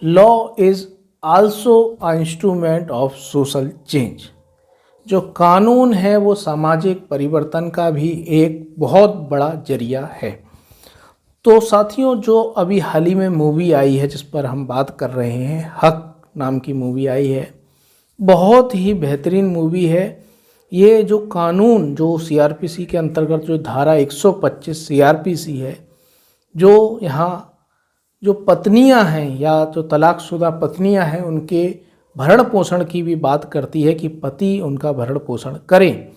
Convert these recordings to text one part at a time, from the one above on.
Law is also a instrument of social change. जो कानून है वो सामाजिक परिवर्तन का भी एक बहुत बड़ा जरिया है। तो साथियों, जो अभी हाल ही में मूवी आई है जिस पर हम बात कर रहे हैं, हक नाम की मूवी आई है, बहुत ही बेहतरीन मूवी है। ये जो कानून जो सीआरपीसी के अंतर्गत जो धारा 125 सीआरपीसी है, जो यहाँ जो पत्नियां हैं या जो तलाकशुदा पत्नियां हैं उनके भरण पोषण की भी बात करती है कि पति उनका भरण पोषण करें।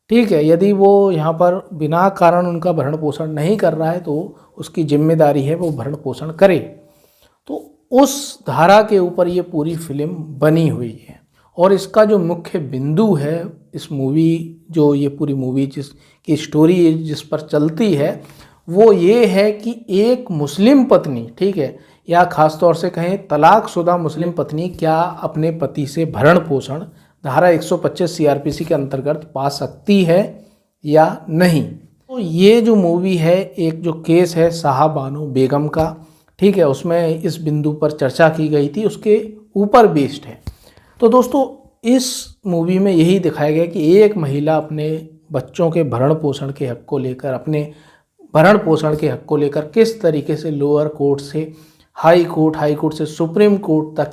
ठीक है, यदि वो यहाँ पर बिना कारण उनका भरण पोषण नहीं कर रहा है तो उसकी जिम्मेदारी है वो भरण पोषण करे। तो उस धारा के ऊपर ये पूरी फिल्म बनी हुई है और इसका जो मुख्य बिंदु है इस मूवी, जो ये पूरी मूवी जिसकी स्टोरी जिस पर चलती है वो ये है कि एक मुस्लिम पत्नी, ठीक है, या ख़ास तौर से कहें तलाकशुदा मुस्लिम पत्नी क्या अपने पति से भरण पोषण धारा 125 सीआरपीसी के अंतर्गत पा सकती है या नहीं। तो ये जो मूवी है, एक जो केस है शाहबानो बेगम का, ठीक है, उसमें इस बिंदु पर चर्चा की गई थी, उसके ऊपर बेस्ड है। तो दोस्तों, इस मूवी में यही दिखाया गया कि एक महिला अपने बच्चों के भरण पोषण के हक को लेकर, अपने भरण पोषण के हक को लेकर किस तरीके से लोअर कोर्ट से हाई कोर्ट से सुप्रीम कोर्ट तक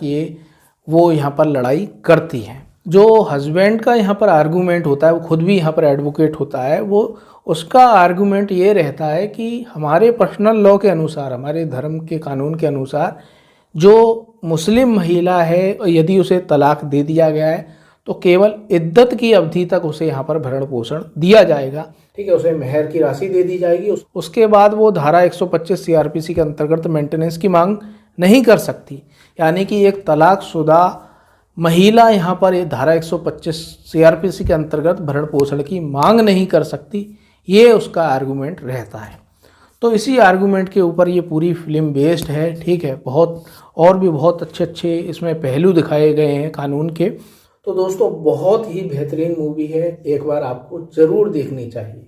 वो यहाँ पर लड़ाई करती हैं। जो हस्बैंड का यहाँ पर आर्गूमेंट होता है, वो खुद भी यहाँ पर एडवोकेट होता है, वो उसका आर्गूमेंट ये रहता है कि हमारे पर्सनल लॉ के अनुसार, हमारे धर्म के कानून के अनुसार जो मुस्लिम महिला है यदि उसे तलाक दे दिया गया है तो केवल इद्दत की अवधि तक उसे यहाँ पर भरण पोषण दिया जाएगा। ठीक है, उसे मेहर की राशि दे दी जाएगी। उसके बाद वो धारा 125 सीआरपीसी के अंतर्गत मेंटेनेंस की मांग नहीं कर सकती। यानी कि एक तलाकशुदा महिला यहाँ पर ये धारा 125 सीआरपीसी के अंतर्गत भरण पोषण की मांग नहीं कर सकती, ये उसका आर्गूमेंट रहता है। तो इसी आर्गूमेंट के ऊपर ये पूरी फिल्म बेस्ड है। ठीक है, बहुत और भी बहुत अच्छे अच्छे इसमें पहलू दिखाए गए हैं कानून के। तो दोस्तों, बहुत ही बेहतरीन मूवी है, एक बार आपको ज़रूर देखनी चाहिए।